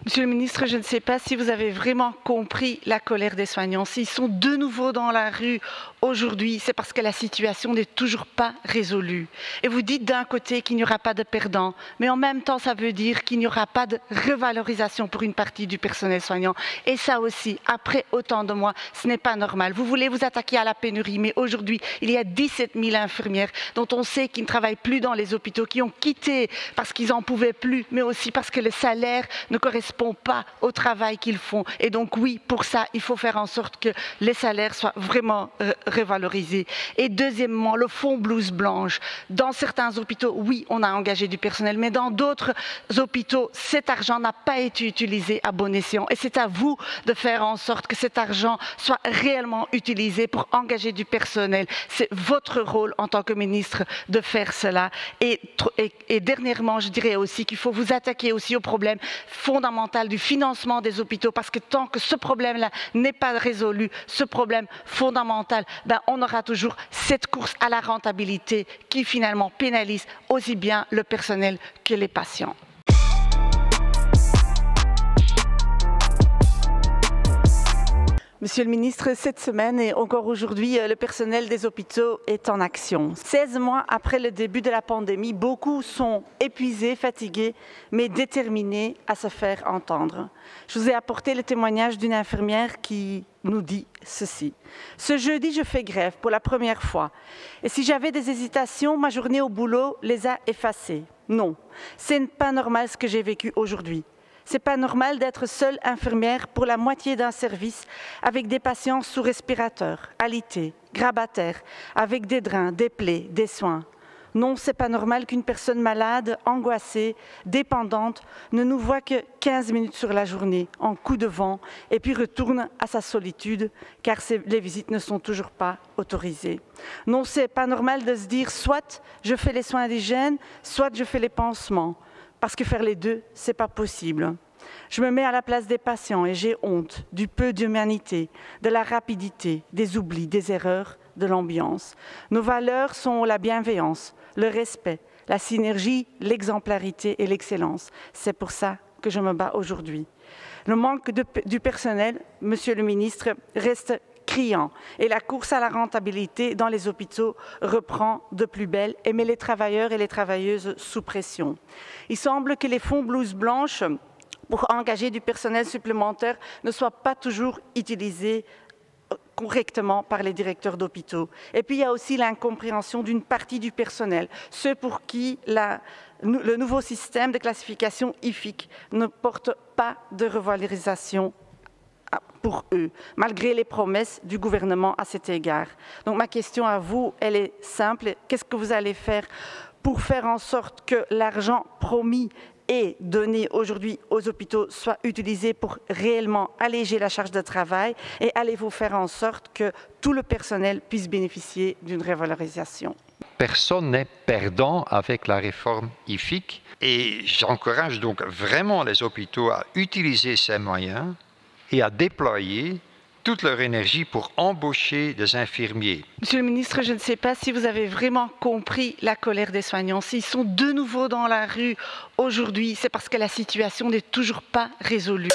Monsieur le ministre, je ne sais pas si vous avez vraiment compris la colère des soignants. S'ils sont de nouveau dans la rue aujourd'hui, c'est parce que la situation n'est toujours pas résolue. Et vous dites d'un côté qu'il n'y aura pas de perdants, mais en même temps, ça veut dire qu'il n'y aura pas de revalorisation pour une partie du personnel soignant. Et ça aussi, après autant de mois, ce n'est pas normal. Vous voulez vous attaquer à la pénurie, mais aujourd'hui, il y a 17 000 infirmières dont on sait qu'ils ne travaillent plus dans les hôpitaux, qui ont quitté parce qu'ils n'en pouvaient plus, mais aussi parce que le salaire ne correspond pas au travail qu'ils font. Et donc oui, pour ça, il faut faire en sorte que les salaires soient vraiment revalorisés. Et deuxièmement, le fonds blouse blanche. Dans certains hôpitaux, oui, on a engagé du personnel, mais dans d'autres hôpitaux, cet argent n'a pas été utilisé à bon escient. Et c'est à vous de faire en sorte que cet argent soit réellement utilisé pour engager du personnel. C'est votre rôle en tant que ministre de faire cela. Et dernièrement, je dirais aussi qu'il faut vous attaquer aussi au problème fondamental du financement des hôpitaux, parce que tant que ce problème-là n'est pas résolu, ce problème fondamental, on aura toujours cette course à la rentabilité qui finalement pénalise aussi bien le personnel que les patients. Monsieur le ministre, cette semaine et encore aujourd'hui, le personnel des hôpitaux est en action. 16 mois après le début de la pandémie, beaucoup sont épuisés, fatigués, mais déterminés à se faire entendre. Je vous ai apporté le témoignage d'une infirmière qui nous dit ceci. Ce jeudi, je fais grève pour la première fois. Et si j'avais des hésitations, ma journée au boulot les a effacées. Non, ce n'est pas normal ce que j'ai vécu aujourd'hui. C'est pas normal d'être seule infirmière pour la moitié d'un service avec des patients sous respirateur, alités, grabataires, avec des drains, des plaies, des soins. Non, c'est pas normal qu'une personne malade, angoissée, dépendante, ne nous voit que 15 minutes sur la journée, en coup de vent, et puis retourne à sa solitude, car les visites ne sont toujours pas autorisées. Non, c'est pas normal de se dire soit je fais les soins d'hygiène, soit je fais les pansements. Parce que faire les deux, ce n'est pas possible. Je me mets à la place des patients et j'ai honte du peu d'humanité, de la rapidité, des oublis, des erreurs, de l'ambiance. Nos valeurs sont la bienveillance, le respect, la synergie, l'exemplarité et l'excellence. C'est pour ça que je me bats aujourd'hui. Le manque du personnel, Monsieur le ministre, reste criant et la course à la rentabilité dans les hôpitaux reprend de plus belle et met les travailleurs et les travailleuses sous pression. Il semble que les fonds blouse blanche pour engager du personnel supplémentaire ne soient pas toujours utilisés correctement par les directeurs d'hôpitaux. Et puis il y a aussi l'incompréhension d'une partie du personnel, ceux pour qui le nouveau système de classification IFIC ne porte pas de revalorisation pour eux, malgré les promesses du gouvernement à cet égard. Donc ma question à vous, elle est simple. Qu'est-ce que vous allez faire pour faire en sorte que l'argent promis et donné aujourd'hui aux hôpitaux soit utilisé pour réellement alléger la charge de travail, et allez-vous faire en sorte que tout le personnel puisse bénéficier d'une revalorisation? Personne n'est perdant avec la réforme IFIC et j'encourage donc vraiment les hôpitaux à utiliser ces moyens et à déployer toute leur énergie pour embaucher des infirmiers. Monsieur le ministre, je ne sais pas si vous avez vraiment compris la colère des soignants. S'ils sont de nouveau dans la rue aujourd'hui, c'est parce que la situation n'est toujours pas résolue.